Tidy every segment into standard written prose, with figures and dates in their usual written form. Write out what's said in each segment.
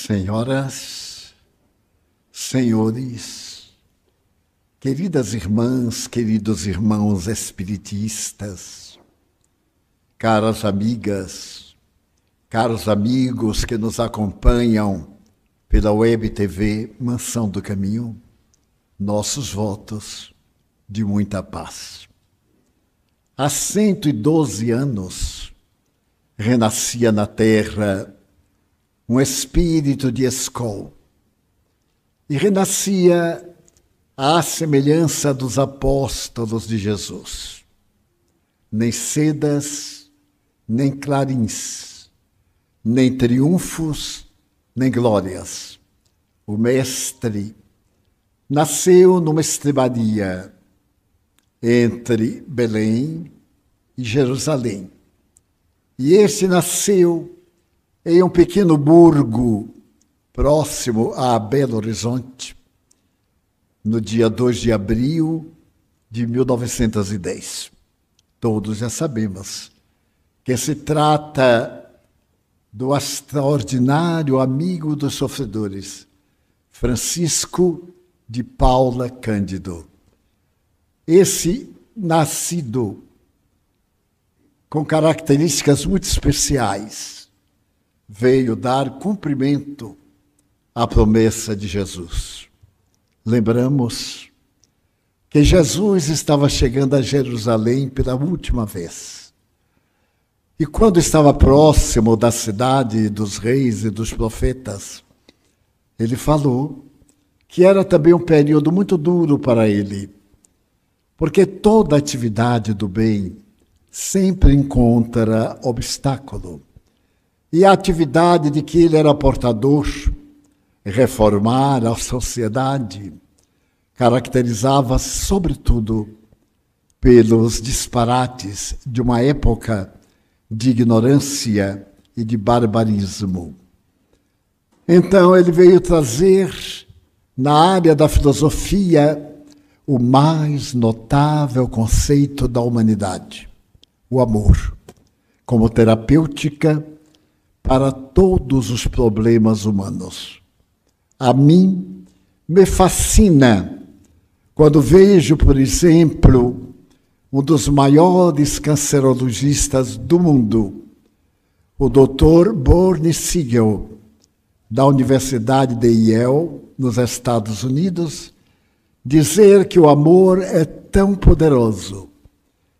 Senhoras, senhores, queridas irmãs, queridos irmãos espiritistas, caras amigas, caros amigos que nos acompanham pela Web TV Mansão do Caminho, nossos votos de muita paz. Há 112 anos, renascia na Terra um espírito de escola, e renascia à semelhança dos apóstolos de Jesus. Nem sedas, nem clarins, nem triunfos, nem glórias. O Mestre nasceu numa estrebaria entre Belém e Jerusalém. E este nasceu em um pequeno burgo próximo a Belo Horizonte, no dia 2 de abril de 1910. Todos já sabemos que se trata do extraordinário amigo dos sofredores, Francisco de Paula Cândido. Esse nascido com características muito especiais, veio dar cumprimento à promessa de Jesus. Lembramos que Jesus estava chegando a Jerusalém pela última vez. E quando estava próximo da cidade dos reis e dos profetas, ele falou que era também um período muito duro para ele, porque toda atividade do bem sempre encontra obstáculo. E a atividade de que ele era portador, reformar a sociedade, caracterizava-se, sobretudo, pelos disparates de uma época de ignorância e de barbarismo. Então, ele veio trazer, na área da filosofia, o mais notável conceito da humanidade, o amor, como terapêutica para todos os problemas humanos. A mim, me fascina quando vejo, por exemplo, um dos maiores cancerologistas do mundo, o Dr. Bernie Siegel, da Universidade de Yale, nos Estados Unidos, dizer que o amor é tão poderoso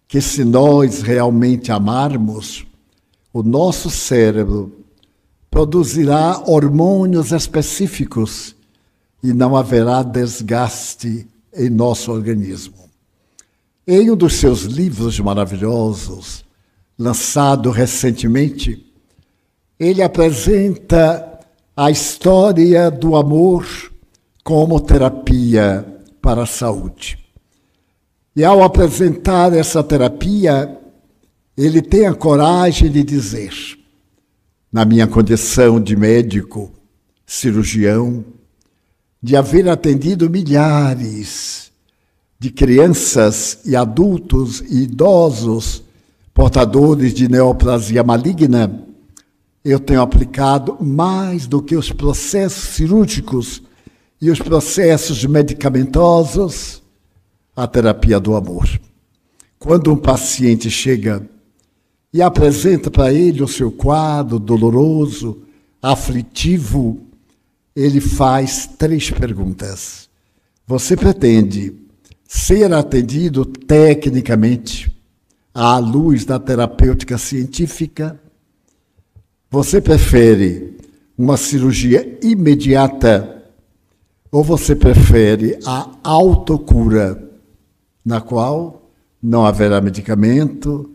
que, se nós realmente amarmos, o nosso cérebro produzirá hormônios específicos e não haverá desgaste em nosso organismo. Em um dos seus livros maravilhosos, lançado recentemente, ele apresenta a história do amor como terapia para a saúde. E ao apresentar essa terapia, ele tem a coragem de dizer, na minha condição de médico, cirurgião, de haver atendido milhares de crianças e adultos e idosos portadores de neoplasia maligna, eu tenho aplicado mais do que os processos cirúrgicos e os processos medicamentosos, a terapia do amor. Quando um paciente chega e apresenta para ele o seu quadro doloroso, aflitivo, ele faz 3 perguntas. Você pretende ser atendido tecnicamente à luz da terapêutica científica? Você prefere uma cirurgia imediata ou você prefere a autocura, na qual não haverá medicamento,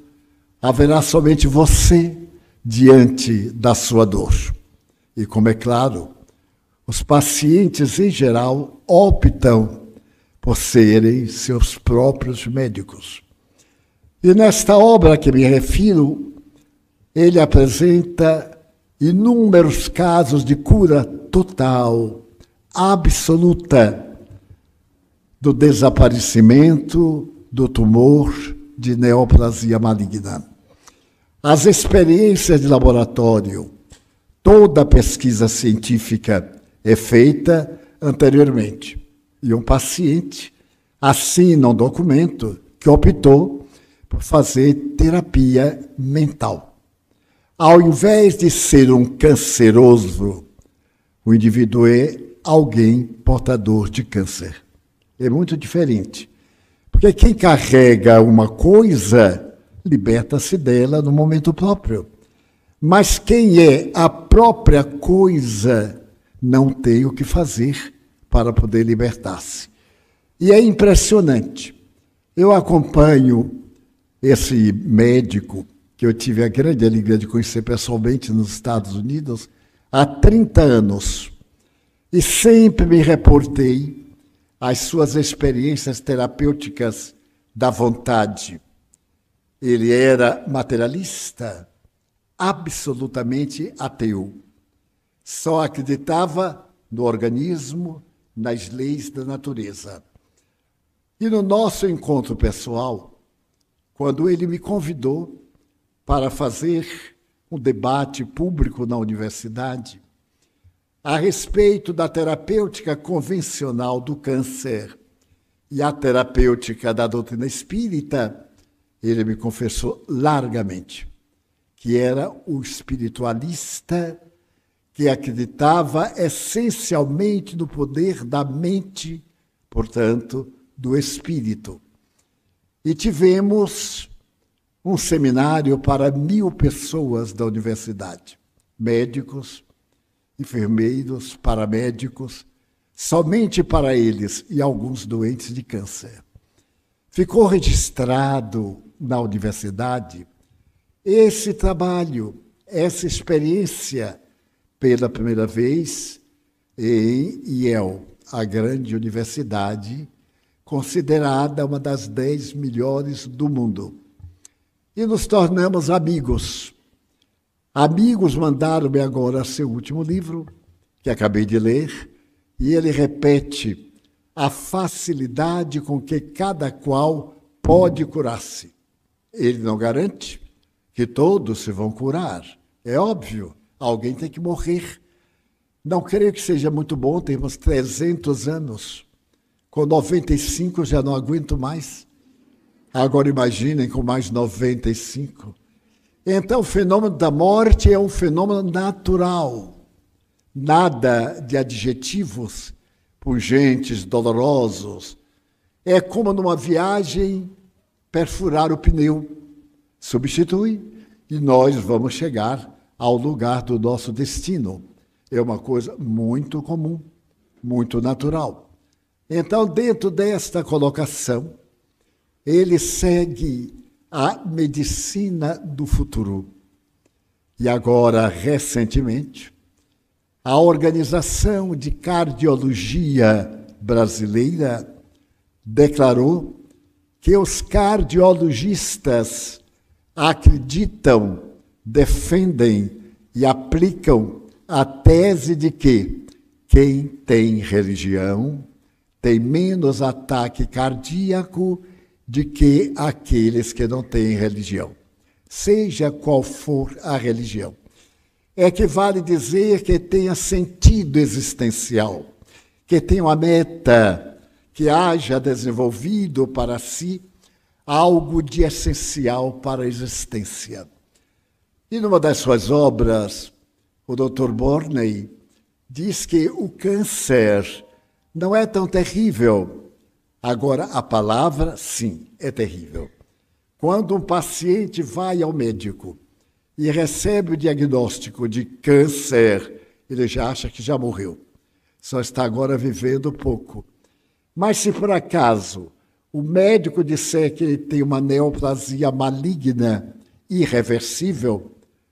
haverá somente você diante da sua dor? E como é claro, os pacientes em geral optam por serem seus próprios médicos. E nesta obra a que me refiro, ele apresenta inúmeros casos de cura total, absoluta, do desaparecimento do tumor de neoplasia maligna. As experiências de laboratório, Toda a pesquisa científica é feita anteriormente. E um paciente assina um documento que optou por fazer terapia mental. Ao invés de ser um canceroso, o indivíduo é alguém portador de câncer. É muito diferente. Porque quem carrega uma coisa, liberta-se dela no momento próprio. Mas quem é a própria coisa não tem o que fazer para poder libertar-se. E é impressionante. Eu acompanho esse médico, que eu tive a grande alegria de conhecer pessoalmente nos Estados Unidos, há 30 anos. E sempre me reportei às suas experiências terapêuticas da vontade. Ele era materialista, absolutamente ateu. Só acreditava no organismo, nas leis da natureza. E no nosso encontro pessoal, quando ele me convidou para fazer um debate público na universidade a respeito da terapêutica convencional do câncer e a terapêutica da doutrina espírita, ele me confessou largamente que era o espiritualista que acreditava essencialmente no poder da mente, portanto, do espírito. E tivemos um seminário para 1.000 pessoas da universidade, médicos, enfermeiros, paramédicos, somente para eles e alguns doentes de câncer. Ficou registrado na universidade esse trabalho, essa experiência, pela primeira vez em Yale, a grande universidade, considerada uma das 10 melhores do mundo. E nos tornamos amigos. Amigos mandaram-me agora seu último livro, que acabei de ler, e ele repete a facilidade com que cada qual pode curar-se. Ele não garante que todos se vão curar. É óbvio, alguém tem que morrer. Não creio que seja muito bom, temos 300 anos. Com 95 já não aguento mais. Agora imaginem com mais 95. Então o fenômeno da morte é um fenômeno natural. Nada de adjetivos pungentes, dolorosos. É como numa viagem perfurar o pneu. Substitui e nós vamos chegar ao lugar do nosso destino. É uma coisa muito comum, muito natural. Então, dentro desta colocação, ele segue a medicina do futuro. E agora, recentemente, a Organização de Cardiologia Brasileira declarou que os cardiologistas acreditam, defendem e aplicam a tese de que quem tem religião tem menos ataque cardíaco do que aqueles que não têm religião, seja qual for a religião. É que vale dizer que tenha sentido existencial, que tenha uma meta, que haja desenvolvido para si algo de essencial para a existência. E numa das suas obras, o Dr. Borney diz que o câncer não é tão terrível. Agora, a palavra, sim, é terrível. Quando um paciente vai ao médico e recebe o diagnóstico de câncer, ele já acha que já morreu. Só está agora vivendo pouco. Mas se por acaso o médico disser que ele tem uma neoplasia maligna irreversível,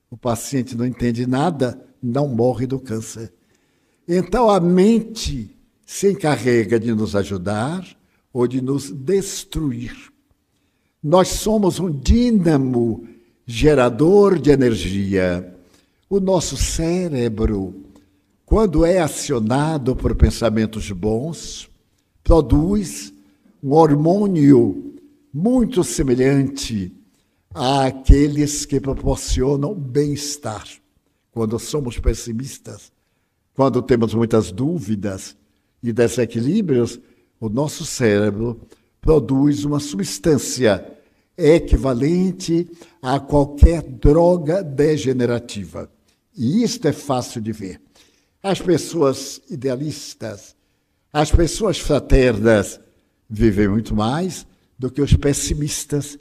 o paciente não entende nada, não morre do câncer. Então a mente se encarrega de nos ajudar ou de nos destruir. Nós somos um dínamo gerador de energia. O nosso cérebro, quando é acionado por pensamentos bons, produz um hormônio muito semelhante àqueles que proporcionam bem-estar. quando somos pessimistas, quando temos muitas dúvidas e desequilíbrios, o nosso cérebro produz uma substância equivalente a qualquer droga degenerativa. E isto é fácil de ver. As pessoas idealistas, as pessoas fraternas vivem muito mais do que os pessimistas,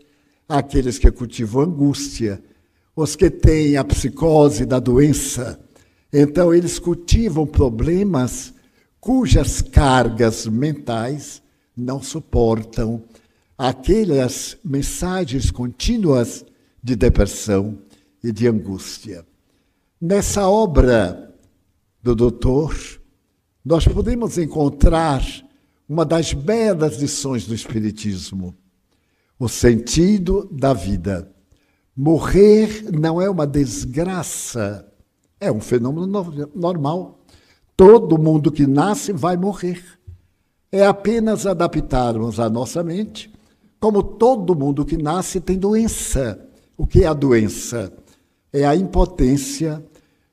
aqueles que cultivam angústia, os que têm a psicose da doença. Então, eles cultivam problemas cujas cargas mentais não suportam aquelas mensagens contínuas de depressão e de angústia. Nessa obra do doutor, nós podemos encontrar uma das belas lições do Espiritismo, o sentido da vida. Morrer não é uma desgraça, é um fenômeno normal. Todo mundo que nasce vai morrer. É apenas adaptarmos a nossa mente, como todo mundo que nasce tem doença. O que é a doença? É a impotência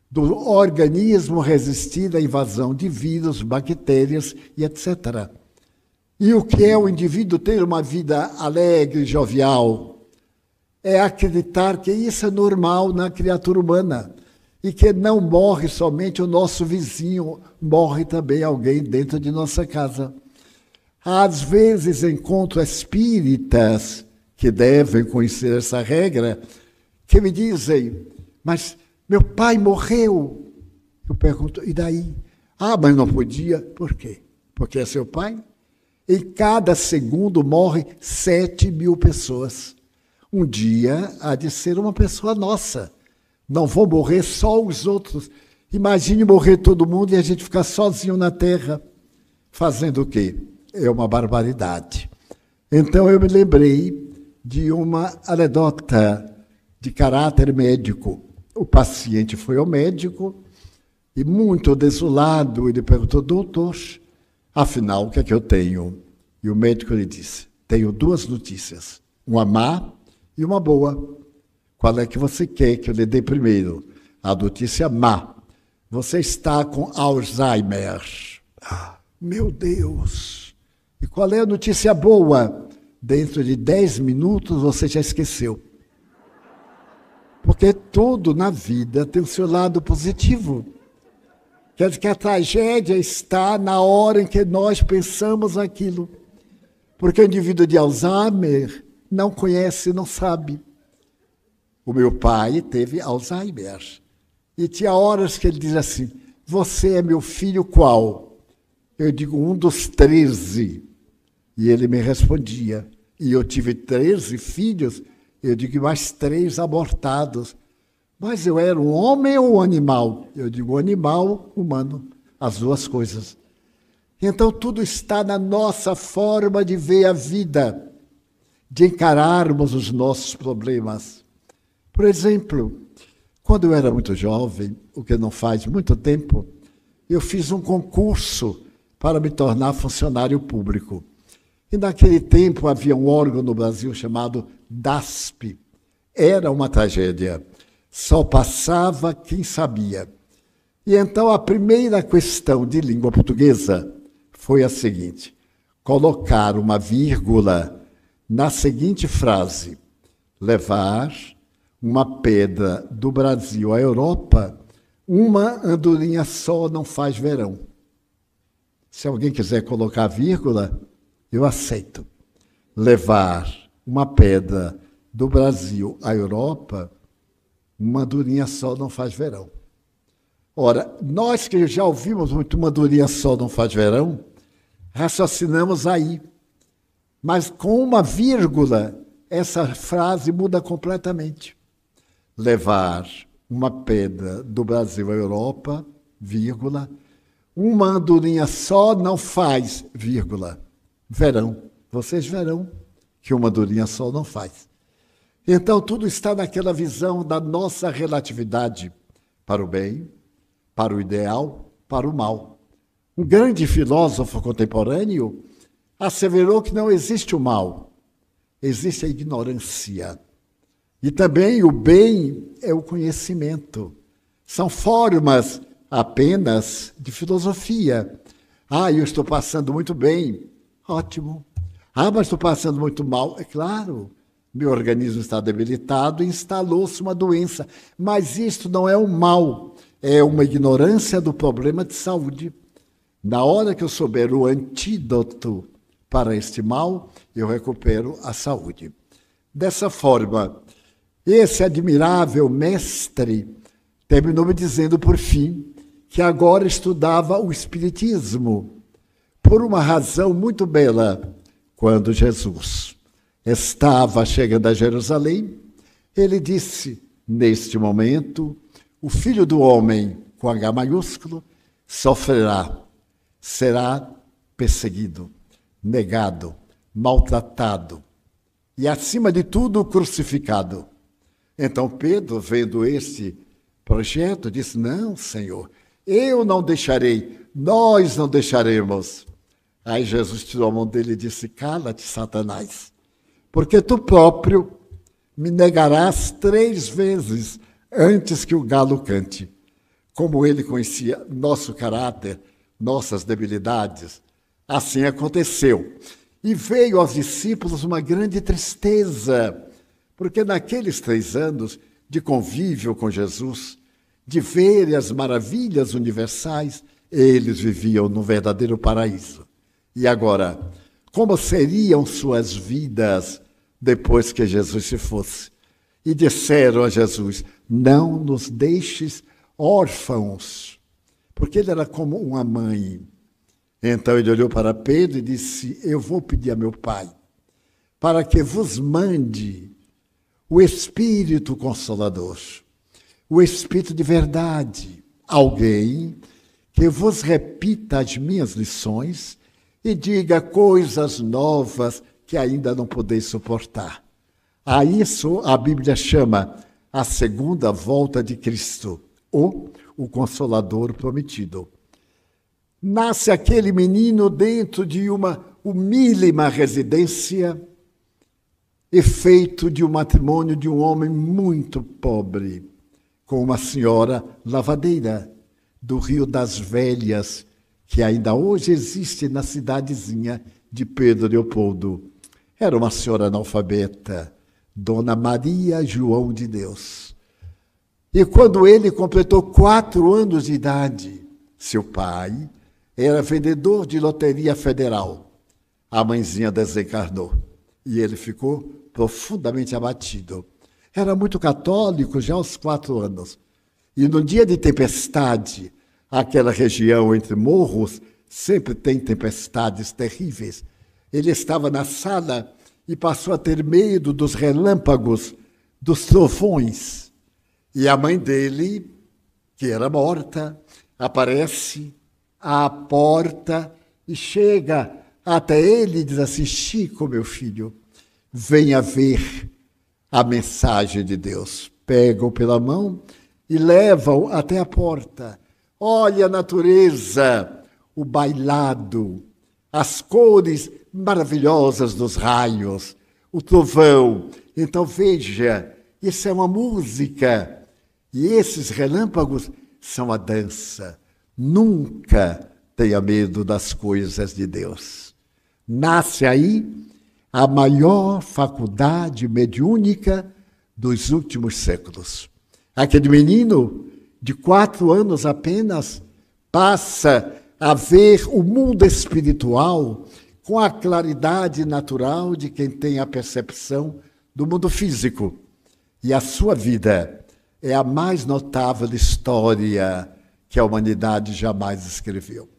do organismo resistir à invasão de vírus, bactérias e etc. E o que é o indivíduo ter uma vida alegre, jovial? É acreditar que isso é normal na criatura humana e que não morre somente o nosso vizinho, morre também alguém dentro de nossa casa. Às vezes encontro espíritas que devem conhecer essa regra, que me dizem, mas meu pai morreu. Eu pergunto, e daí? Ah, mas não podia. Por quê? Porque é seu pai? Em cada segundo morrem 7.000 pessoas. Um dia há de ser uma pessoa nossa. Não vão morrer só os outros. Imagine morrer todo mundo e a gente ficar sozinho na Terra. Fazendo o quê? É uma barbaridade. Então eu me lembrei de uma anedota de caráter médico. O paciente foi ao médico e, muito desolado, ele perguntou, doutor, afinal, o que é que eu tenho? E o médico lhe disse, tenho 2 notícias, uma má e uma boa. Qual é que você quer que eu lhe dê primeiro? A notícia má. Você está com Alzheimer. Meu Deus! E qual é a notícia boa? Dentro de 10 minutos você já esqueceu. Porque tudo na vida tem o seu lado positivo. Quer dizer que a tragédia está na hora em que nós pensamos aquilo. Porque o indivíduo de Alzheimer não conhece, não sabe. O meu pai teve Alzheimer. E tinha horas que ele diz assim, você é meu filho qual? Eu digo, um dos 13. E ele me respondia. E eu tive 13 filhos, eu digo, mais 3 abortados. Mas eu era um homem ou um animal? Eu digo, animal, humano, as duas coisas. Então, tudo está na nossa forma de ver a vida, de encararmos os nossos problemas. Por exemplo, quando eu era muito jovem, o que não faz muito tempo, eu fiz um concurso para me tornar funcionário público. E naquele tempo havia um órgão no Brasil chamado DASP. Era uma tragédia. Só passava quem sabia. E então a primeira questão de língua portuguesa foi a seguinte: colocar uma vírgula na seguinte frase: levar uma pedra do Brasil à Europa, uma andorinha só não faz verão. Se alguém quiser colocar vírgula, eu aceito. Levar uma pedra do Brasil à Europa, uma andorinha só não faz verão. Ora, nós que já ouvimos muito uma andorinha só não faz verão, raciocinamos aí. Mas com uma vírgula, essa frase muda completamente. Levar uma pedra do Brasil à Europa, vírgula, uma andorinha só não faz, vírgula, verão. Vocês verão que uma andorinha só não faz. Então, tudo está naquela visão da nossa relatividade para o bem, para o ideal, para o mal. Um grande filósofo contemporâneo asseverou que não existe o mal, existe a ignorância. E também o bem é o conhecimento. São formas apenas de filosofia. Ah, eu estou passando muito bem. Ótimo. Ah, mas estou passando muito mal. É claro, meu organismo está debilitado e instalou-se uma doença. Mas isto não é um mal, é uma ignorância do problema de saúde. Na hora que eu souber o antídoto para este mal, eu recupero a saúde. Dessa forma, esse admirável mestre terminou me dizendo, por fim, que agora estudava o Espiritismo, por uma razão muito bela. Quando Jesus estava chegando a Jerusalém, ele disse, neste momento, o Filho do Homem, com H maiúsculo, sofrerá, será perseguido, negado, maltratado e, acima de tudo, crucificado. Então Pedro, vendo este projeto, disse, não, Senhor, eu não deixarei, nós não deixaremos. Aí Jesus tirou a mão dele e disse, cala-te, Satanás, porque tu próprio me negarás 3 vezes antes que o galo cante. Como ele conhecia nosso caráter, nossas debilidades, assim aconteceu. E veio aos discípulos uma grande tristeza, porque naqueles 3 anos de convívio com Jesus, de ver as maravilhas universais, eles viviam no verdadeiro paraíso. E agora, como seriam suas vidas depois que Jesus se fosse? E disseram a Jesus, não nos deixes órfãos, porque ele era como uma mãe. Então ele olhou para Pedro e disse, eu vou pedir a meu Pai, para que vos mande o Espírito Consolador, o Espírito de verdade, alguém que vos repita as minhas lições e diga coisas novas que ainda não podeis suportar. A isso a Bíblia chama a segunda volta de Cristo, ou o Consolador prometido. Nasce aquele menino dentro de uma humílima residência, efeito de um matrimônio de um homem muito pobre, com uma senhora lavadeira do Rio das Velhas, que ainda hoje existe na cidadezinha de Pedro Leopoldo. Era uma senhora analfabeta, Dona Maria João de Deus. E quando ele completou 4 anos de idade, seu pai era vendedor de loteria federal. A mãezinha desencarnou e ele ficou profundamente abatido. Era muito católico já aos 4 anos. E no dia de tempestade, aquela região entre morros sempre tem tempestades terríveis. Ele estava na sala e passou a ter medo dos relâmpagos, dos trovões. E a mãe dele, que era morta, aparece à porta e chega até ele e diz assim, Chico, meu filho, venha ver a mensagem de Deus. Pega-o pela mão e leva-o até a porta. Olha a natureza, o bailado, as cores maravilhosas dos raios, o trovão. Então veja, isso é uma música. E esses relâmpagos são a dança. Nunca tenha medo das coisas de Deus. Nasce aí a maior faculdade mediúnica dos últimos séculos. Aquele menino de 4 anos apenas passa a ver o mundo espiritual com a claridade natural de quem tem a percepção do mundo físico. E a sua vida é a mais notável história que a humanidade jamais escreveu.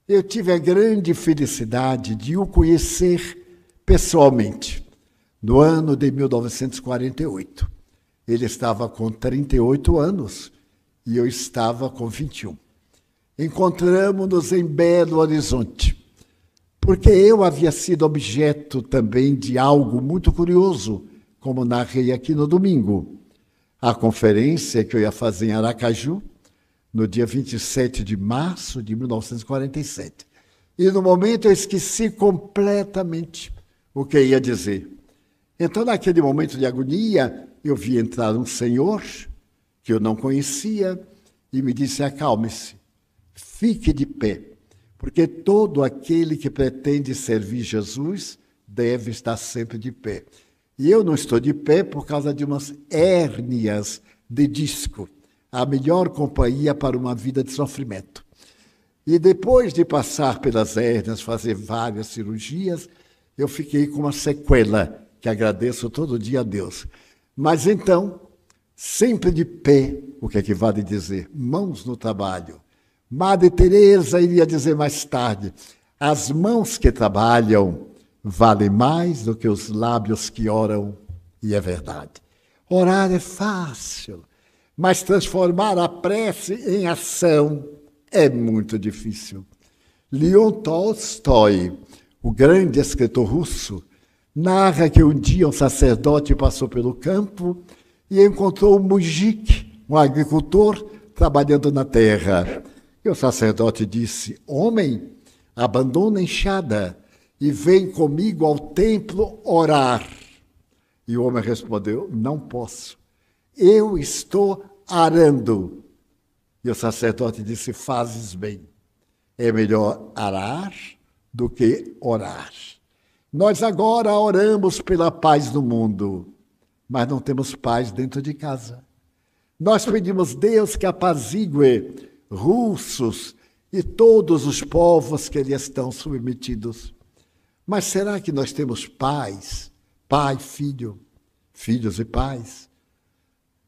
Eu tive a grande felicidade de o conhecer pessoalmente, no ano de 1948. Ele estava com 38 anos e eu estava com 21. Encontramos-nos em Belo Horizonte, porque eu havia sido objeto também de algo muito curioso, como narrei aqui no domingo. A conferência que eu ia fazer em Aracaju, no dia 27 de março de 1947. E no momento eu esqueci completamente o que ia dizer. Então, naquele momento de agonia, eu vi entrar um senhor que eu não conhecia, e me disse: acalme-se, fique de pé, porque todo aquele que pretende servir Jesus deve estar sempre de pé. E eu não estou de pé por causa de umas hérnias de disco, a melhor companhia para uma vida de sofrimento. E depois de passar pelas hérnias, fazer várias cirurgias, eu fiquei com uma sequela, que agradeço todo dia a Deus. Mas então, sempre de pé, o que vale dizer? Mãos no trabalho. Madre Teresa iria dizer mais tarde: as mãos que trabalham valem mais do que os lábios que oram, e é verdade. Orar é fácil, mas transformar a prece em ação é muito difícil. Leon Tolstói, o grande escritor russo, narra que um dia um sacerdote passou pelo campo e encontrou um mujik, um agricultor, trabalhando na terra. E o sacerdote disse: homem, abandona a enxada e vem comigo ao templo orar. E o homem respondeu: não posso, eu estou arando. E o sacerdote disse: fazes bem, é melhor arar do que orar. Nós agora oramos pela paz no mundo, mas não temos paz dentro de casa. Nós pedimos Deus que apazigue russos e todos os povos que lhe estão submetidos. Mas será que nós temos paz? Pai, filho, filhos e pais,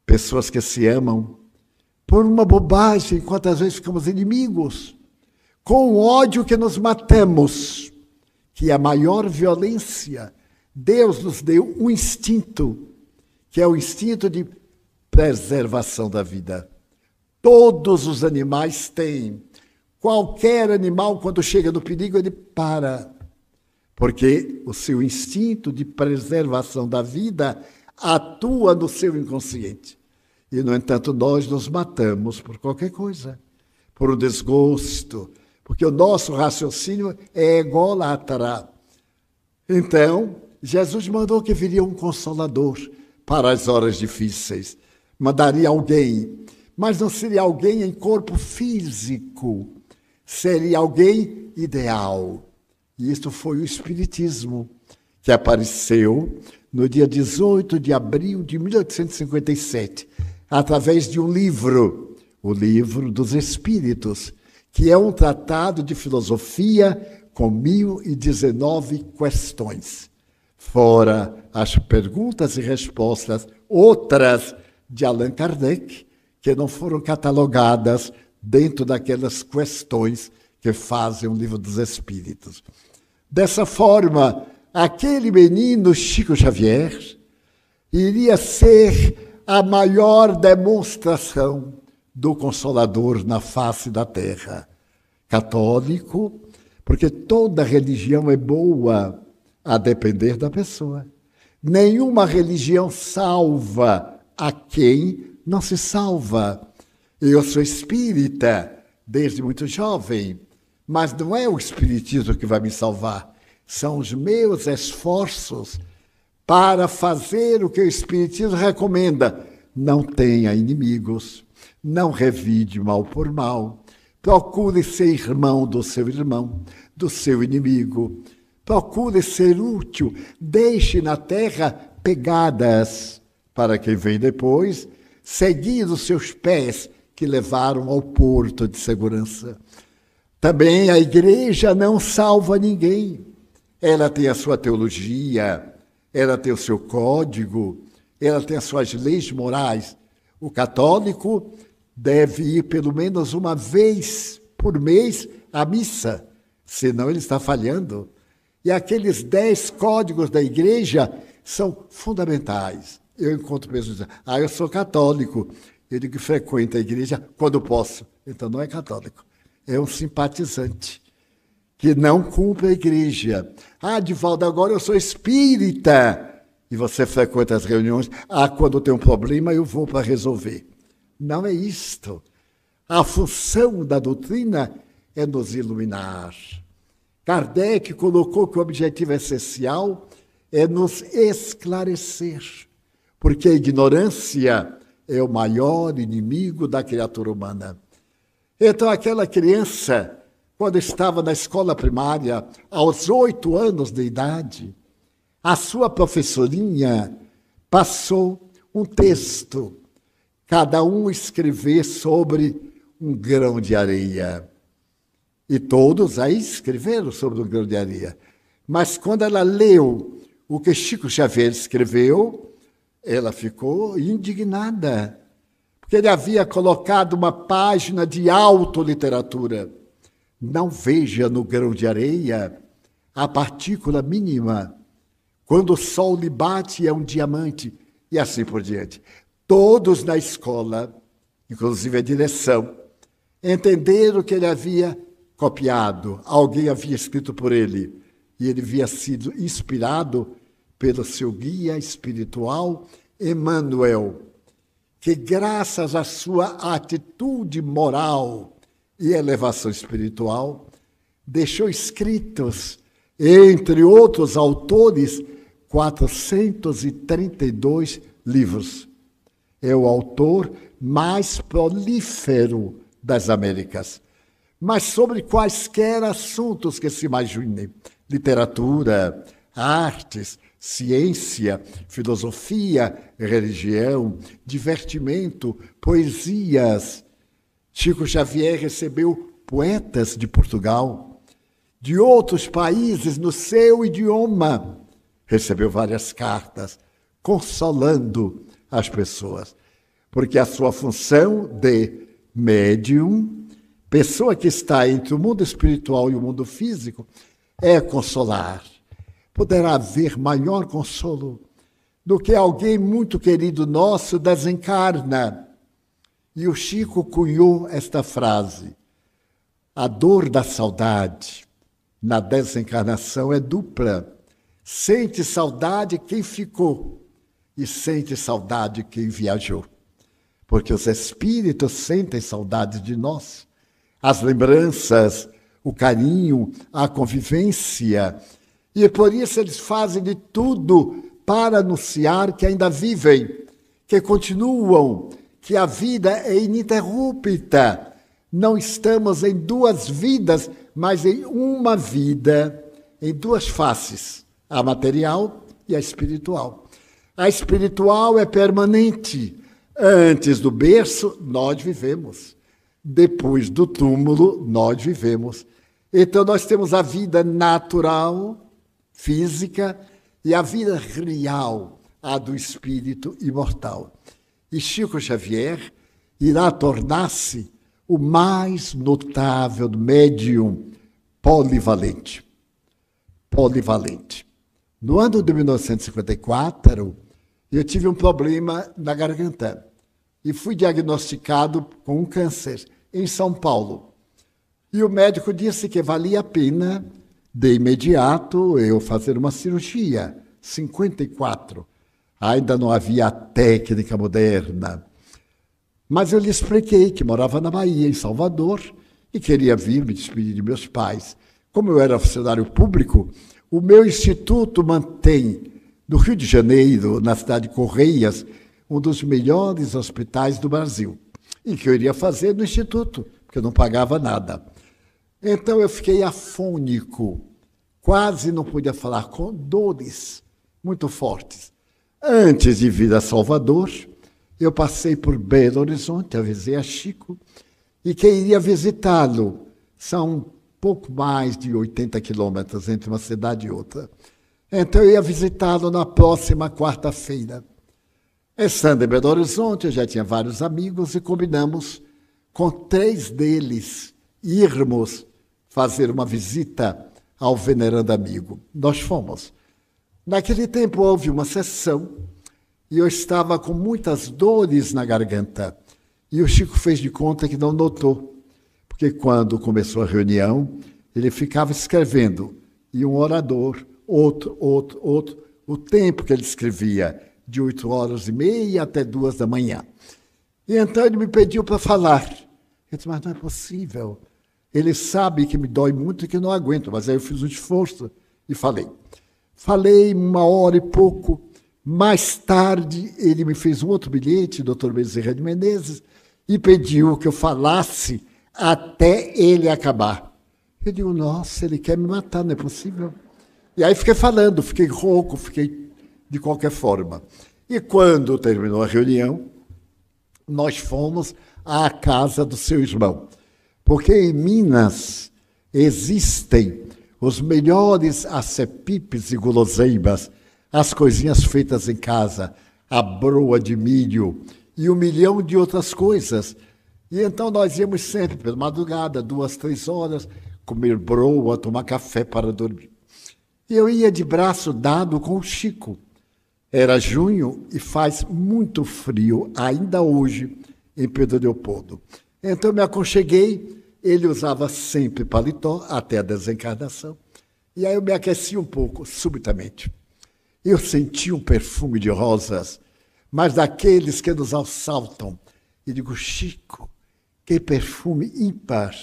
pessoas que se amam. Por uma bobagem, quantas vezes ficamos inimigos, com o ódio que nos matamos, que é a maior violência. Deus nos deu um instinto, que é o instinto de preservação da vida. Todos os animais têm. Qualquer animal, quando chega no perigo, ele para, porque o seu instinto de preservação da vida atua no seu inconsciente. E, no entanto, nós nos matamos por qualquer coisa, por um desgosto, porque o nosso raciocínio é ególatra. Então, Jesus mandou que viria um consolador para as horas difíceis. Mandaria alguém, mas não seria alguém em corpo físico, seria alguém ideal. E isso foi o Espiritismo, que apareceu no dia 18 de abril de 1857, através de um livro, o Livro dos Espíritos, que é um tratado de filosofia com 1019 questões. Fora as perguntas e respostas, outras de Allan Kardec, que não foram catalogadas dentro daquelas questões que fazem o Livro dos Espíritos. Dessa forma, aquele menino Chico Xavier iria ser a maior demonstração do Consolador na face da terra. Católico, porque toda religião é boa, a depender da pessoa. Nenhuma religião salva a quem não se salva. Eu sou espírita desde muito jovem, mas não é o espiritismo que vai me salvar, são os meus esforços para fazer o que o Espiritismo recomenda. Não tenha inimigos, não revide mal por mal, procure ser irmão, do seu inimigo, procure ser útil, deixe na terra pegadas para quem vem depois, seguir os seus pés que levaram ao porto de segurança. Também a igreja não salva ninguém. Ela tem a sua teologia, ela tem o seu código, ela tem as suas leis morais. O católico deve ir pelo menos uma vez por mês à missa, senão ele está falhando. E aqueles 10 códigos da igreja são fundamentais. Eu encontro pessoas dizendo: eu sou católico. Eu digo que frequento a igreja quando posso. Então não é católico, é um simpatizante que não cumpre a igreja. Divaldo, agora eu sou espírita. E você frequenta as reuniões. Quando tem um problema, eu vou para resolver. Não é isto. A função da doutrina é nos iluminar. Kardec colocou que o objetivo essencial é nos esclarecer, porque a ignorância é o maior inimigo da criatura humana. Então, aquela criança, quando estava na escola primária, aos 8 anos de idade, a sua professorinha passou um texto, cada um escrever sobre um grão de areia. E todos aí escreveram sobre um grão de areia. Mas quando ela leu o que Chico Xavier escreveu, ela ficou indignada, porque ele havia colocado uma página de autoliteratura. Não veja no grão de areia a partícula mínima. Quando o sol lhe bate é um diamante, e assim por diante. Todos na escola, inclusive a direção, entenderam que ele havia copiado, alguém havia escrito por ele, e ele havia sido inspirado pelo seu guia espiritual, Emmanuel, que graças à sua atitude moral e elevação espiritual, deixou escritos, entre outros autores, 432 livros. É o autor mais prolífero das Américas. Mas sobre quaisquer assuntos que se imaginem, literatura, artes, ciência, filosofia, religião, divertimento, poesias. Chico Xavier recebeu poetas de Portugal, de outros países no seu idioma. Recebeu várias cartas, consolando as pessoas, porque a sua função de médium, pessoa que está entre o mundo espiritual e o mundo físico, é consolar. Poderá haver maior consolo do que alguém muito querido nosso desencarna. E o Chico cunhou esta frase: a dor da saudade na desencarnação é dupla. Sente saudade quem ficou e sente saudade quem viajou. Porque os espíritos sentem saudade de nós. As lembranças, o carinho, a convivência. E por isso eles fazem de tudo para anunciar que ainda vivem, que continuam, que a vida é ininterrupta. Não estamos em duas vidas, mas em uma vida, em duas faces, a material e a espiritual. A espiritual é permanente. Antes do berço, nós vivemos. Depois do túmulo, nós vivemos. Então, nós temos a vida natural, física, e a vida real, a do espírito imortal. E Chico Xavier irá tornar-se o mais notável médium polivalente. Polivalente. No ano de 1954, eu tive um problema na garganta e fui diagnosticado com um câncer em São Paulo. E o médico disse que valia a pena, de imediato, eu fazer uma cirurgia. 54. Ainda não havia a técnica moderna. Mas eu lhe expliquei que morava na Bahia, em Salvador, e queria vir me despedir de meus pais. Como eu era funcionário público, o meu instituto mantém, no Rio de Janeiro, na cidade de Correias, um dos melhores hospitais do Brasil. E que eu iria fazer no instituto, porque eu não pagava nada. Então eu fiquei afônico, quase não podia falar, com dores muito fortes. Antes de vir a Salvador, eu passei por Belo Horizonte, avisei a Chico, e que iria visitá-lo. São pouco mais de 80 quilômetros entre uma cidade e outra. Então eu ia visitá-lo na próxima quarta-feira. Estando em Belo Horizonte, eu já tinha vários amigos e combinamos com 3 deles irmos fazer uma visita ao venerando amigo. Nós fomos. Naquele tempo houve uma sessão e eu estava com muitas dores na garganta. E o Chico fez de conta que não notou, porque quando começou a reunião, ele ficava escrevendo, e um orador, outro, o tempo que ele escrevia, de 8h30 até 2h. E então ele me pediu para falar. Eu disse, mas não é possível. Ele sabe que me dói muito e que eu não aguento, mas aí eu fiz um esforço e falei. Falei 1h e pouco, Mais tarde, ele me fez um outro bilhete, doutor Bezerra de Menezes, e pediu que eu falasse até ele acabar. Eu digo, nossa, ele quer me matar, não é possível. E aí fiquei falando, fiquei rouco, fiquei de qualquer forma. E quando terminou a reunião, nós fomos à casa do seu irmão. Porque em Minas existem os melhores acepipes e guloseimas, as coisinhas feitas em casa, a broa de milho e 1 milhão de outras coisas. E então nós íamos sempre, pela madrugada, 2, 3 horas, comer broa, tomar café para dormir. E eu ia de braço dado com o Chico. Era junho e faz muito frio, ainda hoje, em Pedro Leopoldo. Então me aconcheguei, ele usava sempre paletó, até a desencarnação. E aí eu me aqueci um pouco, subitamente. Eu senti um perfume de rosas, mas daqueles que nos assaltam. E digo, Chico, que perfume ímpar.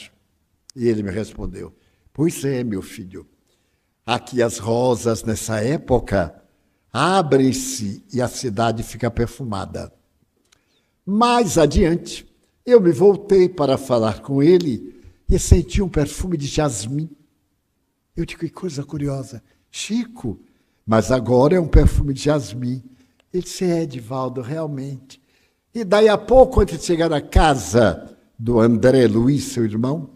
E ele me respondeu, pois é, meu filho, aqui as rosas nessa época abrem-se e a cidade fica perfumada. Mais adiante, eu me voltei para falar com ele e senti um perfume de jasmim. Eu digo, que coisa curiosa. Chico, mas agora é um perfume de jasmim. Ele disse, Edivaldo, realmente. E daí a pouco, antes de chegar à casa do André Luiz, seu irmão,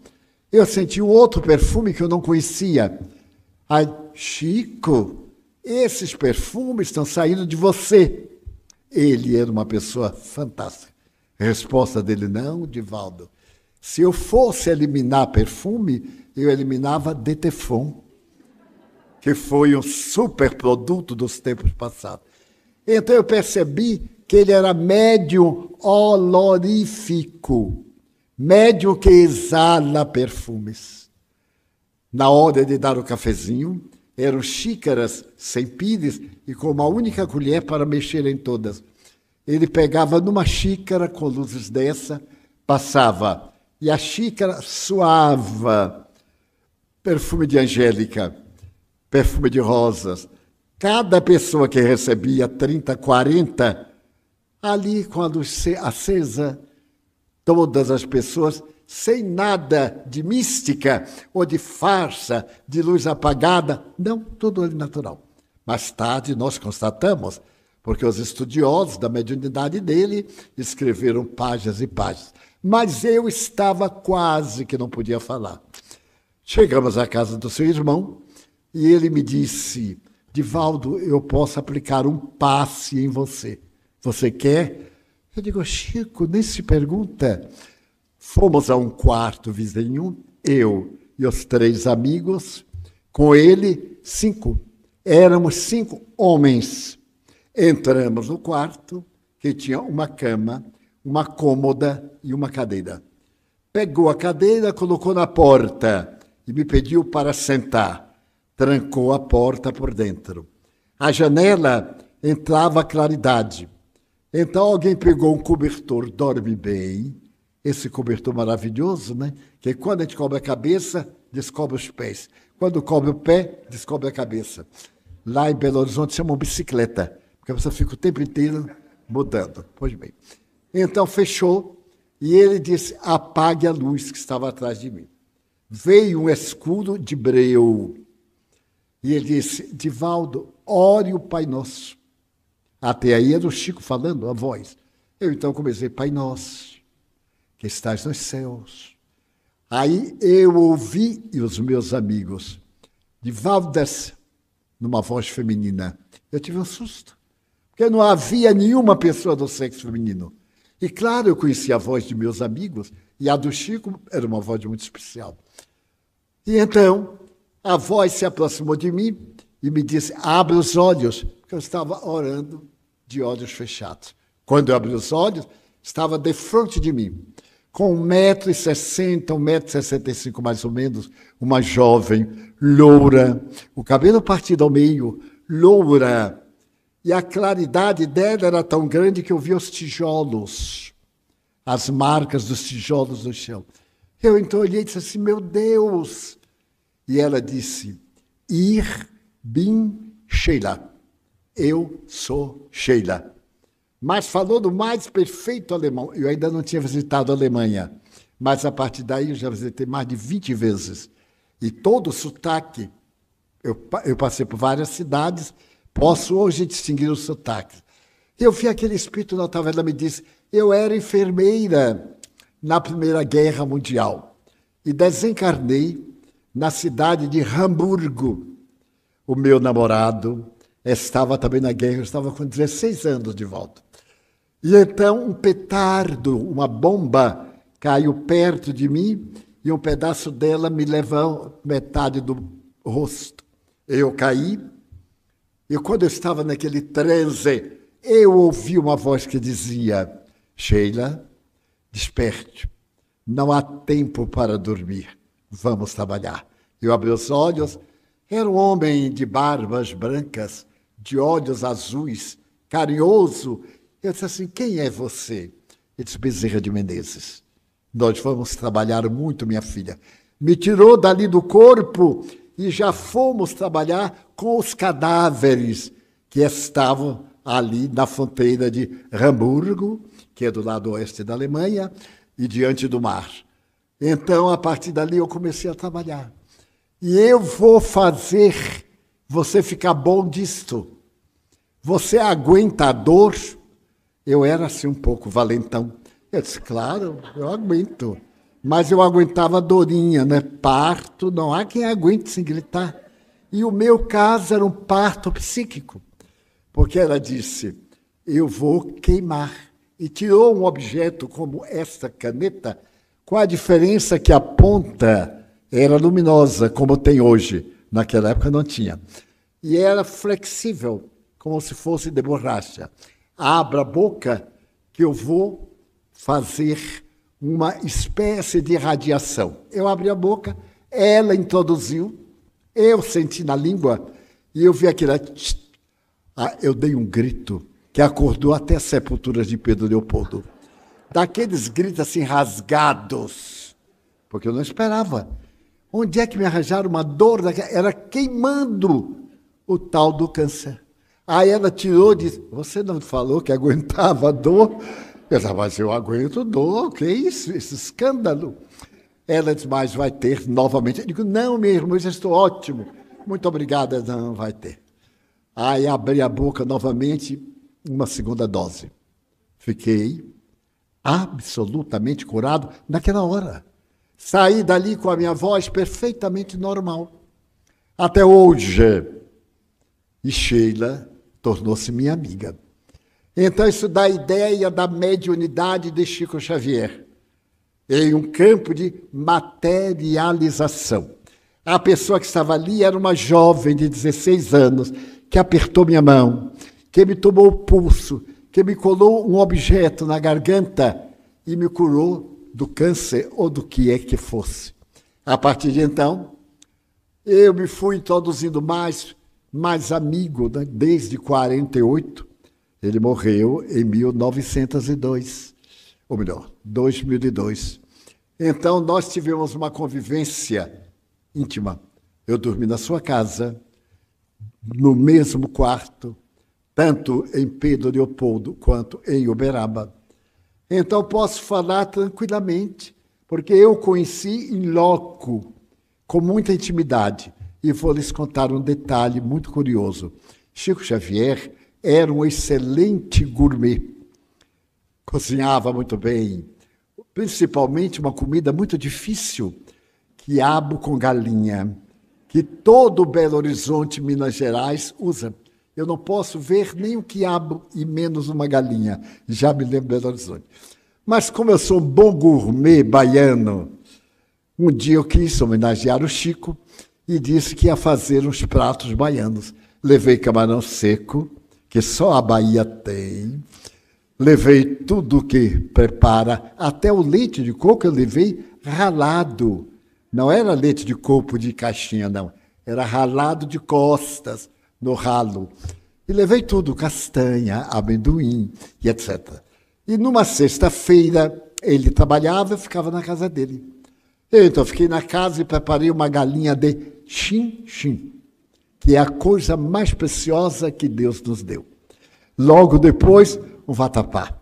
eu senti um outro perfume que eu não conhecia. Ai, Chico, esses perfumes estão saindo de você. Ele era uma pessoa fantástica. A resposta dele, não, Divaldo. Se eu fosse eliminar perfume, eu eliminava Detefon, que foi um superproduto dos tempos passados. Então eu percebi que ele era médium olorífico, médium que exala perfumes. Na hora de dar o cafezinho, eram xícaras sem pires e com uma única colher para mexer em todas. Ele pegava numa xícara com luzes dessa, passava, e a xícara suava, perfume de angélica, perfume de rosas. Cada pessoa que recebia 30, 40, ali com a luz acesa, todas as pessoas, sem nada de mística ou de farsa, de luz apagada, não, tudo ali natural. Mais tarde nós constatamos, porque os estudiosos da mediunidade dele escreveram páginas e páginas. Mas eu estava quase que não podia falar. Chegamos à casa do seu irmão e ele me disse, Divaldo, eu posso aplicar um passe em você. Você quer? Eu digo, Chico, nem se pergunta. Fomos a um quarto vizinho, eu e os 3 amigos, com ele 5. Éramos 5 homens. Entramos no quarto, que tinha uma cama, uma cômoda e uma cadeira. Pegou a cadeira, colocou na porta e me pediu para sentar. Trancou a porta por dentro. A janela entrava claridade. Então alguém pegou um cobertor, dorme bem, esse cobertor maravilhoso, né? Que quando a gente cobre a cabeça, descobre os pés. Quando cobre o pé, descobre a cabeça. Lá em Belo Horizonte chamam bicicleta, porque a pessoa fica o tempo inteiro mudando. Pois bem. Então fechou e ele disse, apague a luz que estava atrás de mim. Veio um escudo de breu. E ele disse, Divaldo, ore o Pai Nosso. Até aí era o Chico falando, a voz. Eu então comecei, Pai Nosso, que estás nos céus. Aí eu ouvi, e os meus amigos, Divaldo desce, numa voz feminina. Eu tive um susto, porque não havia nenhuma pessoa do sexo feminino. E claro, eu conhecia a voz de meus amigos, e a do Chico era uma voz muito especial. E então, a voz se aproximou de mim e me disse, abre os olhos, porque eu estava orando de olhos fechados. Quando eu abri os olhos, estava de frente de mim, com 1,60 m, 1,65 m mais ou menos, uma jovem, loura, o cabelo partido ao meio, loura, e a claridade dela era tão grande que eu via os tijolos, as marcas dos tijolos no chão. Eu então olhei e disse assim, meu Deus! E ela disse, Ir bin Sheila. eu sou Sheila. Mas falou do mais perfeito alemão. Eu ainda não tinha visitado a Alemanha, mas a partir daí eu já visitei mais de 20 vezes. E todo o sotaque, eu passei por várias cidades, posso hoje distinguir os sotaques. Eu vi aquele espírito natal, ela me disse, eu era enfermeira na Primeira Guerra Mundial e desencarnei na cidade de Hamburgo. O meu namorado estava também na guerra, eu estava com 16 anos de volta. E então um petardo, uma bomba, caiu perto de mim e um pedaço dela me levou metade do rosto. Eu caí e quando eu estava naquele transe, eu ouvi uma voz que dizia, Sheila, desperte, não há tempo para dormir, vamos trabalhar. Eu abri os olhos, era um homem de barbas brancas, de olhos azuis, carinhoso. Eu disse assim, quem é você? Ele disse, Bezerra de Menezes. Nós vamos trabalhar muito, minha filha. Me tirou dali do corpo e já fomos trabalhar com os cadáveres que estavam ali na fronteira de Hamburgo, que é do lado oeste da Alemanha, e diante do mar. Então, a partir dali, eu comecei a trabalhar. E eu vou fazer você ficar bom disto. Você aguenta a dor? Eu era assim um pouco valentão. Eu disse, claro, eu aguento. Mas eu aguentava a dorinha, né? Parto, não há quem aguente sem gritar. E o meu caso era um parto psíquico. Porque ela disse, eu vou queimar. E tirou um objeto como esta caneta, com a diferença que a ponta era luminosa, como tem hoje. Naquela época não tinha. E era flexível, como se fosse de borracha. Abra a boca que eu vou fazer uma espécie de radiação. Eu abri a boca, ela introduziu, eu senti na língua e eu vi aquilo. Eu dei um grito que acordou até as sepulturas de Pedro Leopoldo. Daqueles gritos assim rasgados, porque eu não esperava. Onde é que me arranjaram uma dor? Era queimando o tal do câncer. Aí ela tirou e disse, você não falou que aguentava dor? Eu disse, mas eu aguento dor, que isso, esse escândalo? Ela disse, mas vai ter novamente. Eu digo, não, minha irmã, eu já estou ótimo. Muito obrigada, não vai ter. Aí abri a boca novamente, uma segunda dose. Fiquei absolutamente curado naquela hora. Saí dali com a minha voz perfeitamente normal. Até hoje. E Sheila tornou-se minha amiga. Então, isso dá a ideia da mediunidade de Chico Xavier, em um campo de materialização. A pessoa que estava ali era uma jovem de 16 anos, que apertou minha mão, que me tomou o pulso, que me colou um objeto na garganta e me curou do câncer ou do que é que fosse. A partir de então, eu me fui introduzindo mais amigo, né? Desde 48, ele morreu em 1902, ou melhor, 2002. Então, nós tivemos uma convivência íntima. Eu dormi na sua casa, no mesmo quarto, tanto em Pedro Leopoldo quanto em Uberaba. Então, posso falar tranquilamente, porque eu conheci em loco, com muita intimidade. E vou lhes contar um detalhe muito curioso. Chico Xavier era um excelente gourmet. Cozinhava muito bem, principalmente uma comida muito difícil, quiabo com galinha, que todo Belo Horizonte, Minas Gerais, usa. Eu não posso ver nem o quiabo e menos uma galinha. Já me lembro de Belo Horizonte. Mas como eu sou um bom gourmet baiano, um dia eu quis homenagear o Chico e disse que ia fazer uns pratos baianos. Levei camarão seco, que só a Bahia tem. Levei tudo que prepara, até o leite de coco eu levei ralado. Não era leite de coco de caixinha, não. Era ralado de costas, no ralo. E levei tudo, castanha, amendoim e etc. E numa sexta-feira, ele trabalhava, eu ficava na casa dele. Então, fiquei na casa e preparei uma galinha de chin-chin, que que é a coisa mais preciosa que Deus nos deu. Logo depois, um vatapá,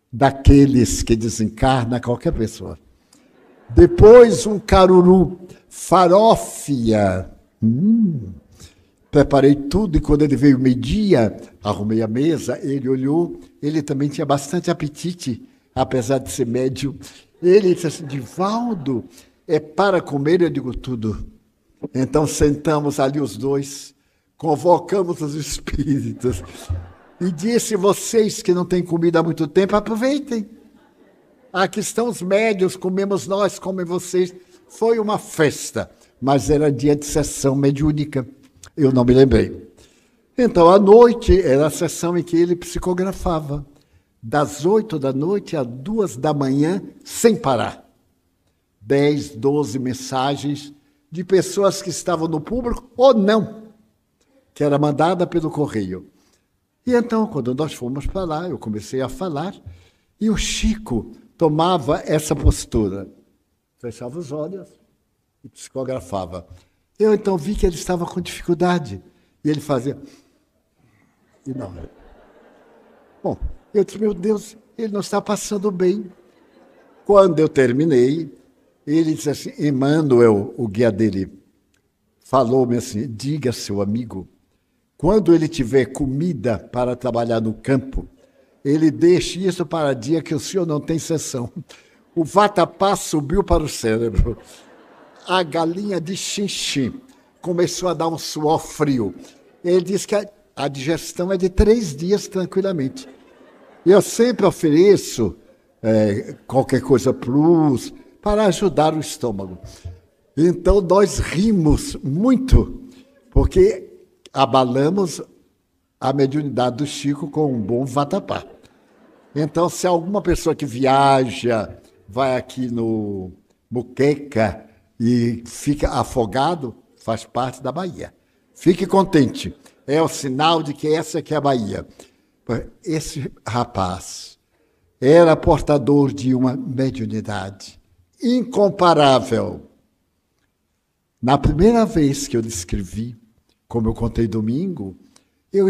daqueles que desencarna qualquer pessoa. Depois, um caruru, farófia. Preparei tudo e quando ele veio meio-dia, arrumei a mesa, ele olhou, ele também tinha bastante apetite, apesar de ser médio. Ele disse assim, Divaldo, é para comer? Eu digo tudo. Então sentamos ali os dois, convocamos os espíritos e disse, vocês que não têm comida há muito tempo, aproveitem. Aqui estão os médios, comemos nós, comem vocês. Foi uma festa, mas era dia de sessão mediúnica. Eu não me lembrei. Então, à noite, era a sessão em que ele psicografava. Das 8 da noite às 2 da manhã, sem parar. 10, 12 mensagens de pessoas que estavam no público ou não, que era mandada pelo correio. E então, quando nós fomos para lá, eu comecei a falar, e o Chico tomava essa postura. Fechava os olhos e psicografava. Eu então vi que ele estava com dificuldade. E ele fazia... E não. Bom, eu disse, meu Deus, ele não está passando bem. Quando eu terminei, ele disse assim, Emmanuel, o guia dele, falou-me assim, diga, seu amigo, quando ele tiver comida para trabalhar no campo, ele deixe isso para dia que o senhor não tem sessão. O vatapá subiu para o cérebro. A galinha de xinxim começou a dar um suor frio. Ele disse que a digestão é de 3 dias tranquilamente. Eu sempre ofereço qualquer coisa plus para ajudar o estômago. Então, nós rimos muito, porque abalamos a mediunidade do Chico com um bom vatapá. Então, se alguma pessoa que viaja, vai aqui no Muqueca e fica afogado, faz parte da Bahia. Fique contente. É o sinal de que essa aqui é a Bahia. Esse rapaz era portador de uma mediunidade incomparável. Na primeira vez que eu descrevi, como eu contei domingo, eu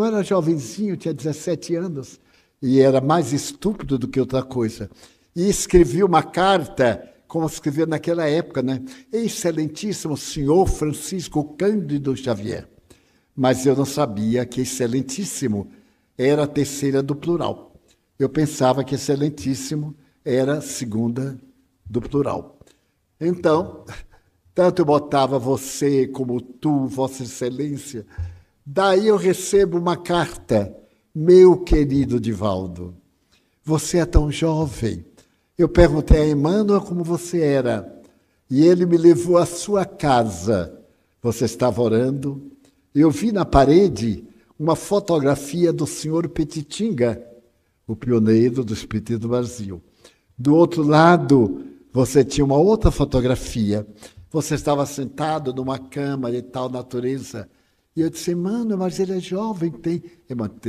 era jovenzinho, tinha 17 anos, e era mais estúpido do que outra coisa. E escrevi uma carta, como escrevia naquela época, né? Excelentíssimo senhor Francisco Cândido Xavier. Mas eu não sabia que excelentíssimo era a terceira do plural. Eu pensava que excelentíssimo era a segunda do plural. Então, tanto eu botava você como tu, Vossa Excelência. Daí eu recebo uma carta, meu querido Divaldo, você é tão jovem. Eu perguntei a Emmanuel como você era, e ele me levou à sua casa. Você estava orando. Eu vi na parede uma fotografia do senhor Petitinga, o pioneiro do Espiritismo do Brasil. Do outro lado, você tinha uma outra fotografia. Você estava sentado numa cama de tal natureza. E eu disse, Emmanuel, mas ele é jovem, tem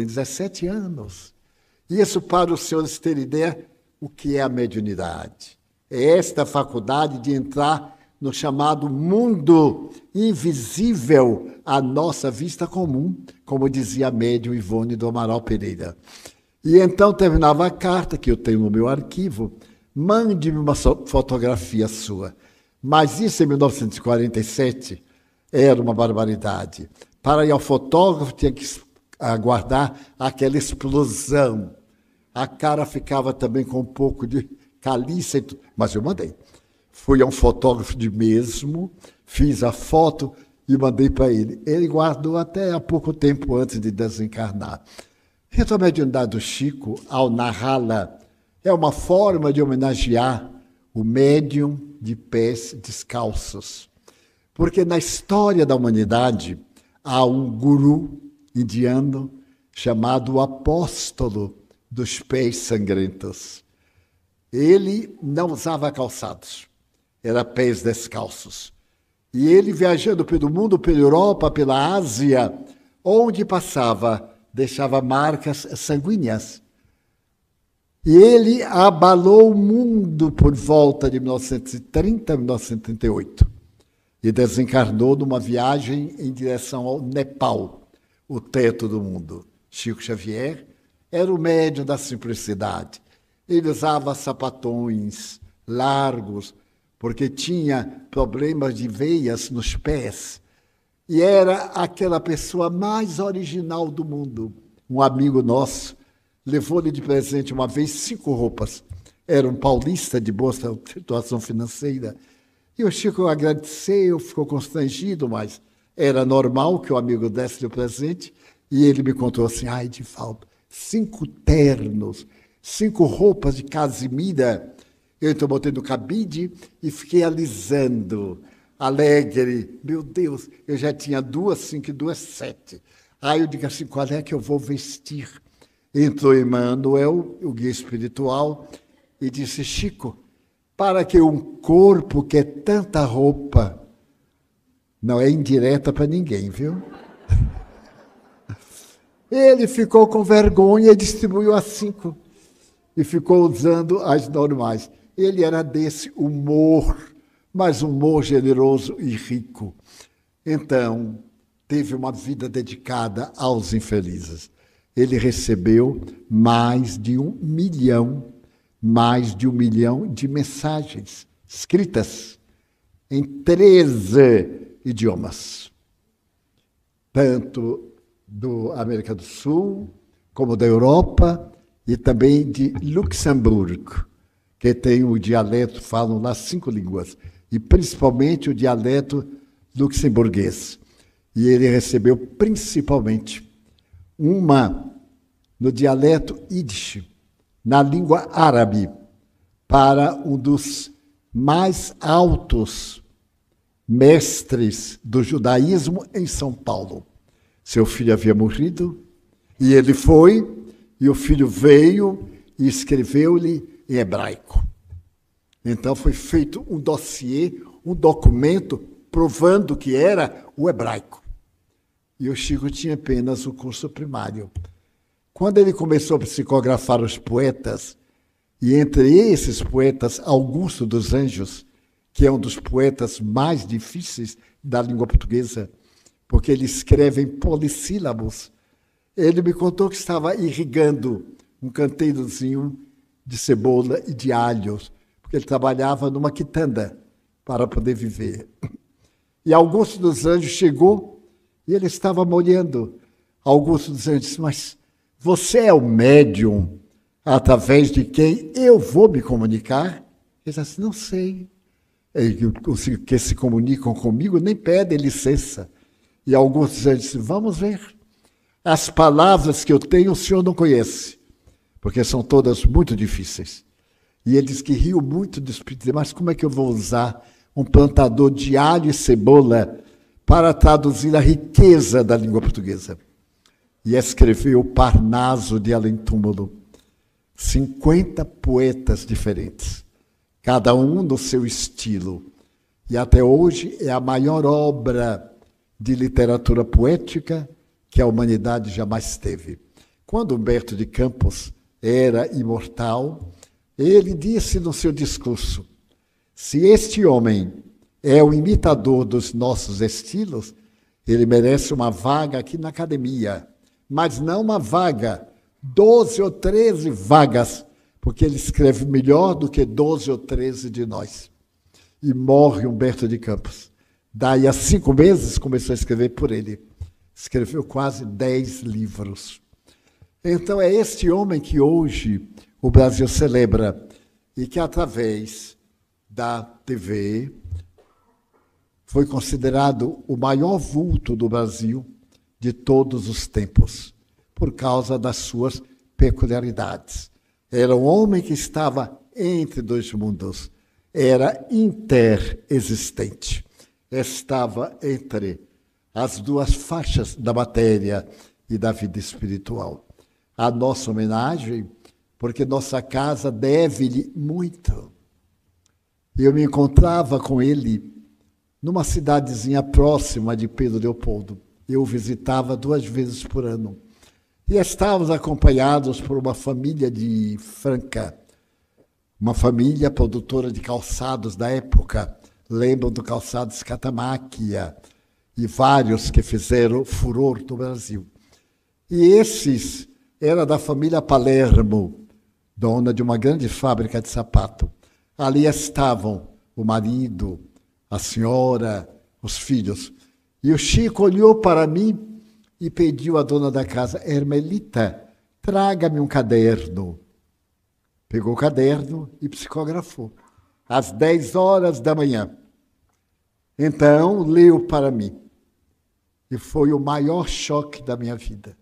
17 anos. Isso, para os senhores terem ideia, o que é a mediunidade? É esta faculdade de entrar no chamado mundo invisível à nossa vista comum, como dizia a médium Ivone do Amaral Pereira. E então terminava a carta, que eu tenho no meu arquivo, mande-me uma fotografia sua. Mas isso em 1947 era uma barbaridade. Para ir ao fotógrafo tinha que aguardar aquela explosão. A cara ficava também com um pouco de caliça, mas eu mandei. Fui a um fotógrafo de mesmo, fiz a foto e mandei para ele. Ele guardou até há pouco tempo antes de desencarnar. Então, a mediunidade do Chico, ao narrá-la, é uma forma de homenagear o médium de pés descalços. Porque na história da humanidade há um guru indiano chamado Apóstolo dos Pés Sangrentos. Ele não usava calçados, era pés descalços. E ele, viajando pelo mundo, pela Europa, pela Ásia, onde passava, deixava marcas sanguíneas. E ele abalou o mundo por volta de 1930, 1938. e desencarnou numa viagem em direção ao Nepal, o teto do mundo. Chico Xavier era o médium da simplicidade. Ele usava sapatões largos, porque tinha problemas de veias nos pés. E era aquela pessoa mais original do mundo. Um amigo nosso levou-lhe de presente uma vez 5 roupas. Era um paulista de boa situação financeira. E o Chico agradeceu, ficou constrangido, mas era normal que o amigo desse-lhe o presente. E ele me contou assim, ai, Divaldo, 5 ternos, 5 roupas de casimira. Eu então botei no cabide e fiquei alisando, alegre. Meu Deus, eu já tinha 2, 5 e 2, 7. Aí eu digo assim, qual é que eu vou vestir? Entrou Emmanuel, o guia espiritual, e disse, Chico, para que um corpo que é tanta roupa, não é indireta para ninguém, viu? Ele ficou com vergonha e distribuiu as 5 e ficou usando as normais. Ele era desse humor, mas humor generoso e rico. Então, teve uma vida dedicada aos infelizes. Ele recebeu mais de 1 milhão de mensagens escritas em 13 idiomas, tanto da América do Sul, como da Europa, e também de Luxemburgo, que tem o dialeto, falam lá 5 línguas, e principalmente o dialeto luxemburguês. E ele recebeu principalmente uma no dialeto Yiddish, na língua árabe, para um dos mais altos mestres do judaísmo em São Paulo. Seu filho havia morrido, e ele foi, e o filho veio e escreveu-lhe em hebraico. Então foi feito um dossiê, um documento, provando que era o hebraico. E o Chico tinha apenas o curso primário. Quando ele começou a psicografar os poetas, e entre esses poetas, Augusto dos Anjos, que é um dos poetas mais difíceis da língua portuguesa, porque ele escreve em polissílabos, ele me contou que estava irrigando um canteirozinho de cebola e de alhos, porque ele trabalhava numa quitanda para poder viver. E Augusto dos Anjos chegou e ele estava molhando. Augusto dos Anjos disse, mas você é o médium através de quem eu vou me comunicar? Ele disse, não sei. Os que se comunicam comigo nem pedem licença. E Augusto dos Anjos disse, vamos ver. As palavras que eu tenho o senhor não conhece, porque são todas muito difíceis. E ele disse que riu muito do espírito, mas como é que eu vou usar um plantador de alho e cebola para traduzir a riqueza da língua portuguesa? E escreveu Parnaso de Além-Túmulo. 50 poetas diferentes, cada um no seu estilo. E até hoje é a maior obra de literatura poética que a humanidade jamais teve. Quando Humberto de Campos era imortal, ele disse no seu discurso, se este homem é o imitador dos nossos estilos, ele merece uma vaga aqui na academia, mas não uma vaga, 12 ou 13 vagas, porque ele escreve melhor do que 12 ou 13 de nós. E morre Humberto de Campos. Daí a 5 meses começou a escrever por ele. Escreveu quase 10 livros. Então é este homem que hoje o Brasil celebra e que através da TV foi considerado o maior vulto do Brasil de todos os tempos, por causa das suas peculiaridades. Era um homem que estava entre 2 mundos, era interexistente, estava entre as 2 faixas da matéria e da vida espiritual. A nossa homenagem, porque nossa casa deve-lhe muito. Eu me encontrava com ele numa cidadezinha próxima de Pedro Leopoldo. Eu o visitava 2 vezes por ano. E estávamos acompanhados por uma família de Franca, uma família produtora de calçados da época, lembram do calçado Escatamáquia e vários que fizeram furor no Brasil. E esses eram da família Palermo, dona de uma grande fábrica de sapato. Ali estavam o marido, a senhora, os filhos. E o Chico olhou para mim e pediu à dona da casa: Hermelita, traga-me um caderno. Pegou o caderno e psicografou, às 10 horas da manhã. Então, leu para mim. E foi o maior choque da minha vida.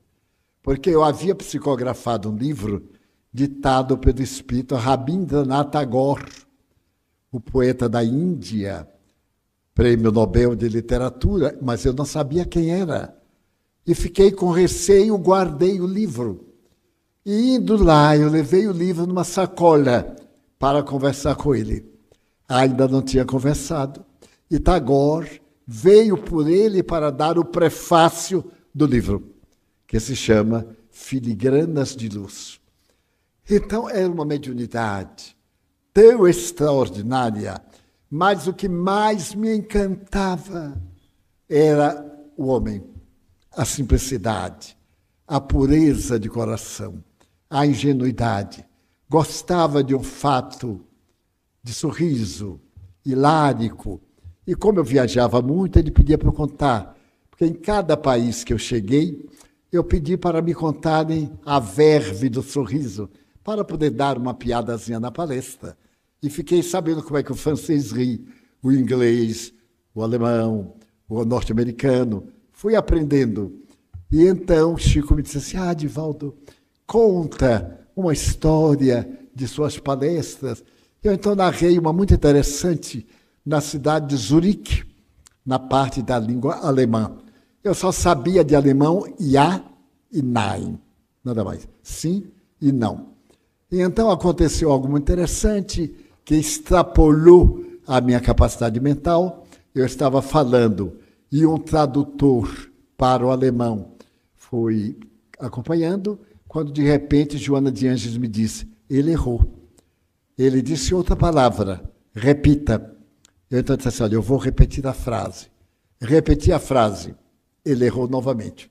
Porque eu havia psicografado um livro ditado pelo espírito Rabindranath Tagore, o poeta da Índia, prêmio Nobel de Literatura, mas eu não sabia quem era. E fiquei com receio, guardei o livro. E indo lá, eu levei o livro numa sacola para conversar com ele. Ainda não tinha conversado. E Tagore veio por ele para dar o prefácio do livro, que se chama Filigranas de Luz. Então, era uma mediunidade tão extraordinária, mas o que mais me encantava era o homem, a simplicidade, a pureza de coração, a ingenuidade. Gostava de um fato de sorriso, hilárico. E como eu viajava muito, ele pedia para eu contar. Porque em cada país que eu cheguei, eu pedi para me contarem a verve do sorriso, para poder dar uma piadazinha na palestra. E fiquei sabendo como é que o francês ri, o inglês, o alemão, o norte-americano. Fui aprendendo. E então Chico me disse assim: Divaldo, conta uma história de suas palestras. Eu então narrei uma muito interessante na cidade de Zurique, na parte da língua alemã. Eu só sabia de alemão ja e nein, nada mais. Sim e não. E então aconteceu algo muito interessante que extrapolou a minha capacidade mental. Eu estava falando e um tradutor para o alemão foi acompanhando, quando de repente Joana de Ângeles me disse: ele errou. Ele disse outra palavra, repita. Eu então disse assim: olha, eu vou repetir a frase. Repeti a frase. Ele errou novamente.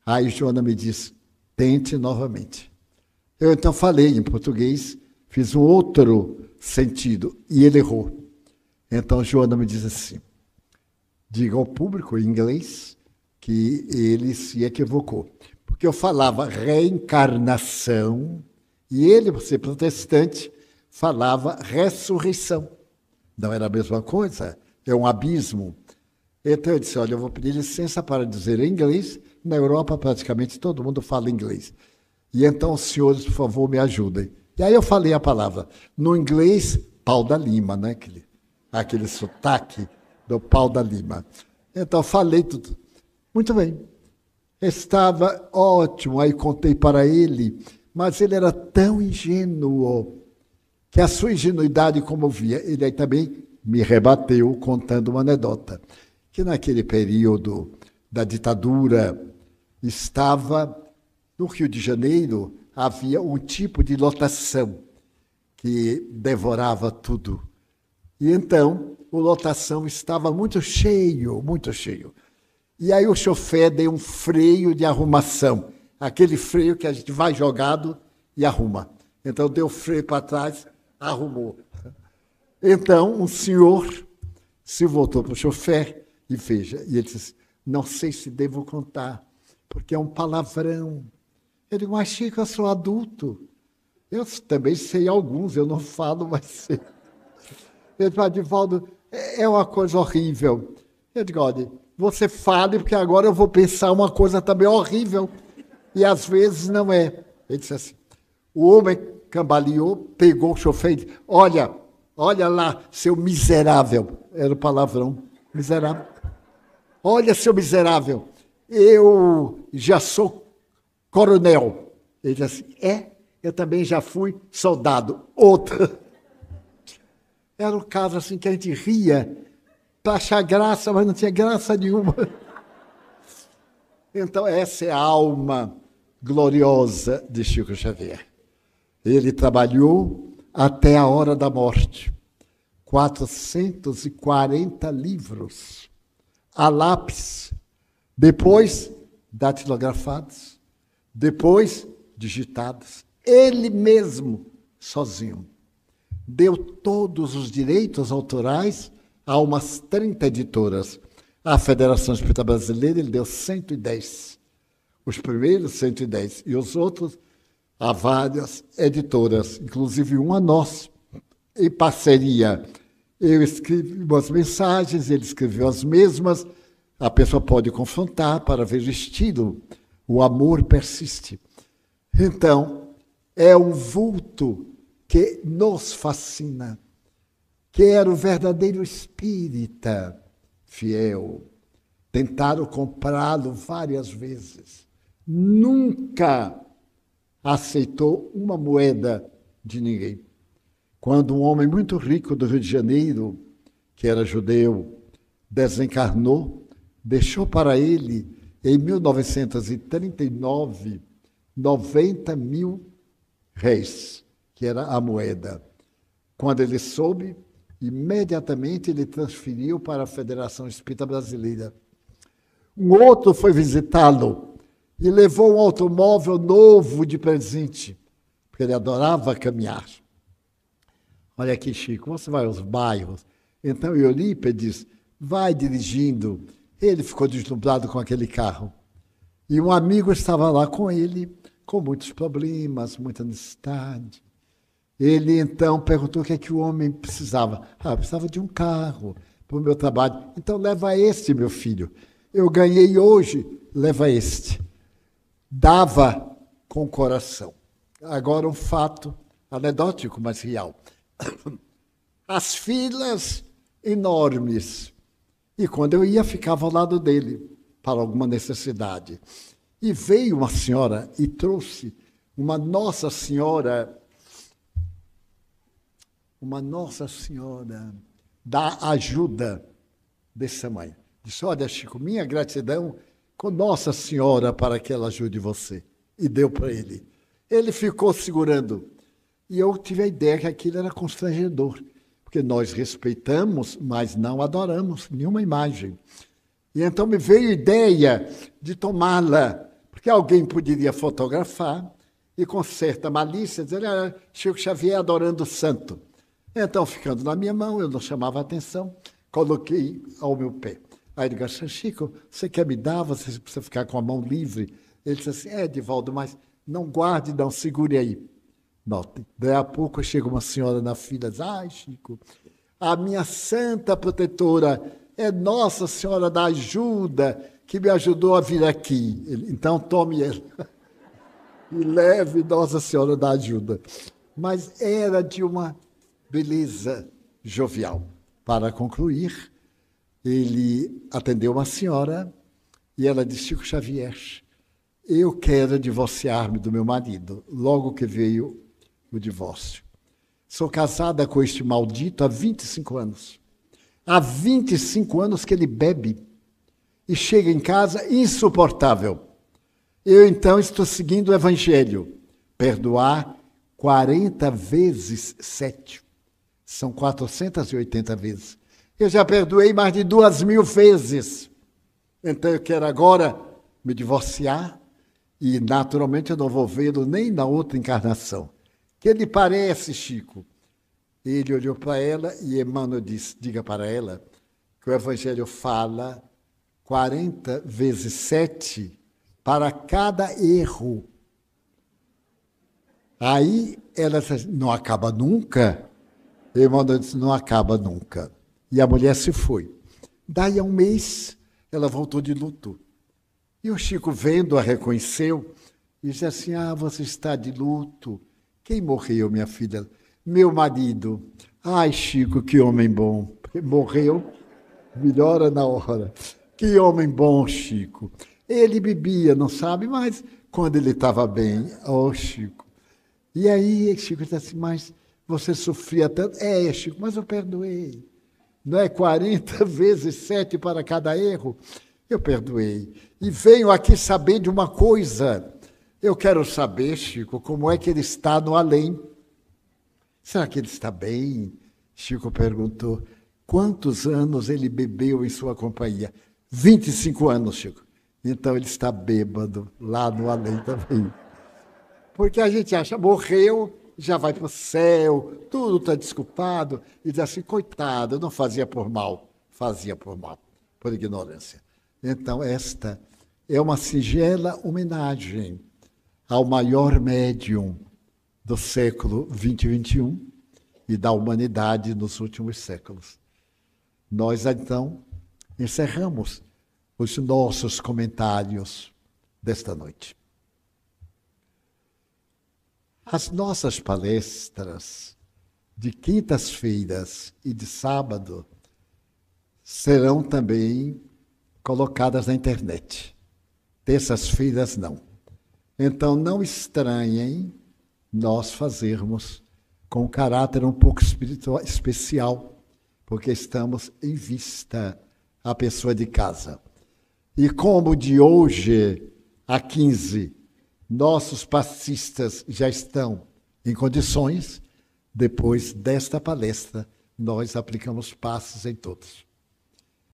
Aí Joana me disse: tente novamente. Eu então falei em português, fiz um outro sentido e ele errou. Então Joana me disse assim: diga ao público em inglês que ele se equivocou. Porque eu falava reencarnação e ele, por ser protestante, falava ressurreição. Não era a mesma coisa, é um abismo. Então eu disse: olha, eu vou pedir licença para dizer em inglês. Na Europa praticamente todo mundo fala inglês. E então os senhores, por favor, me ajudem. E aí eu falei a palavra. No inglês, pau da lima, né? Aquele sotaque do pau da lima. Então falei tudo. Muito bem. Estava ótimo, aí contei para ele, mas ele era tão ingênuo que a sua ingenuidade comovia. Ele aí também me rebateu contando uma anedota, que naquele período da ditadura estava no Rio de Janeiro, havia um tipo de lotação que devorava tudo. E então, a lotação estava muito cheio, muito cheio. E aí o chofer deu um freio de arrumação, aquele freio que a gente vai jogado e arruma. Então deu freio para trás, arrumou. Então um senhor se voltou para o chofer e veja, e ele disse: não sei se devo contar, porque é um palavrão. Eu digo: mas Chico, eu sou adulto. Eu também sei alguns, eu não falo, mas sei. Ele disse: Divaldo, é uma coisa horrível. Eu digo: olha, você fale, porque agora eu vou pensar uma coisa também horrível. E às vezes não é. Ele disse assim: o homem cambaleou, pegou o chofer e disse: olha lá, seu miserável. Era o palavrão, miserável. Olha, seu miserável, eu já sou coronel. Ele disse assim: eu também já fui soldado. Outra. Era um caso assim que a gente ria para achar graça, mas não tinha graça nenhuma. Então, essa é a alma gloriosa de Chico Xavier. Ele trabalhou até a hora da morte. 440 livros, a lápis, depois datilografados, depois digitados. Ele mesmo, sozinho, deu todos os direitos autorais a umas 30 editoras. A Federação Espírita Brasileira, ele deu 110. Os primeiros 110. E os outros, a várias editoras, inclusive uma nossa, em parceria. Eu escrevi umas mensagens, ele escreveu as mesmas. A pessoa pode confrontar para ver o estilo. O amor persiste. Então, é um vulto que nos fascina, que era o verdadeiro espírita fiel. Tentaram comprá-lo várias vezes. Nunca aceitou uma moeda de ninguém. Quando um homem muito rico do Rio de Janeiro, que era judeu, desencarnou, deixou para ele, em 1939, 90 mil réis, que era a moeda. Quando ele soube, imediatamente ele transferiu para a Federação Espírita Brasileira. Um outro foi visitá-lo e levou um automóvel novo de presente, porque ele adorava caminhar. Olha aqui, Chico, você vai aos bairros. Então Eurípides vai dirigindo. Ele ficou deslumbrado com aquele carro. E um amigo estava lá com ele, com muitos problemas, muita necessidade. Ele, então, perguntou o que é que o homem precisava. Eu precisava de um carro para o meu trabalho. Então, leva este, meu filho. Eu ganhei hoje, leva este. Dava com o coração. Agora, um fato anedótico, mas real. As filas enormes. E quando eu ia, ficava ao lado dele, para alguma necessidade. E veio uma senhora e trouxe uma Nossa Senhora da ajuda desse tamanho. Disse, olha, Chico, minha gratidão com Nossa Senhora para que ela ajude você. E deu para ele. Ele ficou segurando. E eu tive a ideia que aquilo era constrangedor, porque nós respeitamos, mas não adoramos nenhuma imagem. E então me veio a ideia de tomá-la, porque alguém poderia fotografar e, com certa malícia, dizer, Chico Xavier adorando o santo. Então, ficando na minha mão, eu não chamava a atenção, coloquei ao meu pé. Aí ele disse, Chico, você quer me dar? Você precisa ficar com a mão livre. Ele disse assim, Edivaldo, mas não guarde, não, segure aí. Notem, daí a pouco chega uma senhora na fila, diz, Chico, a minha santa protetora é Nossa Senhora da Ajuda, que me ajudou a vir aqui. Então, tome ela e leve Nossa Senhora da Ajuda. Mas era de uma beleza jovial. Para concluir, ele atendeu uma senhora e ela disse, Chico Xavier, eu quero divorciar-me do meu marido, logo que veio o divórcio. Sou casada com este maldito há 25 anos. Há 25 anos que ele bebe e chega em casa insuportável. Eu, então, estou seguindo o Evangelho. Perdoar 40 vezes 7. São 480 vezes. Eu já perdoei mais de 2.000 vezes. Então, eu quero agora me divorciar e, naturalmente, eu não vou vê-lo nem na outra encarnação. Que lhe parece, Chico? Ele olhou para ela e Emmanuel disse, diga para ela que o Evangelho fala 40 vezes 7 para cada erro. Aí ela disse, não acaba nunca? Emmanuel disse, não acaba nunca. E a mulher se foi. Daí a um mês, ela voltou de luto. E o Chico, vendo-a, reconheceu e disse assim, você está de luto. Quem morreu, minha filha? Meu marido. Ai, Chico, que homem bom. Porque morreu, melhora na hora. Que homem bom, Chico. Ele bebia, não sabe, mas quando ele estava bem, Chico. E aí, Chico disse assim, mas você sofria tanto? Chico, mas eu perdoei. Não é 40 vezes 7 para cada erro? Eu perdoei. E venho aqui saber de uma coisa. Eu quero saber, Chico, como é que ele está no além. Será que ele está bem? Chico perguntou, quantos anos ele bebeu em sua companhia? 25 anos, Chico. Então ele está bêbado lá no além também. Porque a gente acha, morreu, já vai para o céu, tudo está desculpado, e diz assim, coitado, não fazia por mal, por ignorância. Então esta é uma singela homenagem ao maior médium do século XX e XXI e da humanidade nos últimos séculos. Nós, então, encerramos os nossos comentários desta noite. As nossas palestras de quintas-feiras e de sábado serão também colocadas na internet. Terças-feiras não. Então não estranhem nós fazermos com caráter um pouco especial, porque estamos em vista à pessoa de casa. E como de hoje a 15, nossos passistas já estão em condições, depois desta palestra, nós aplicamos passos em todos.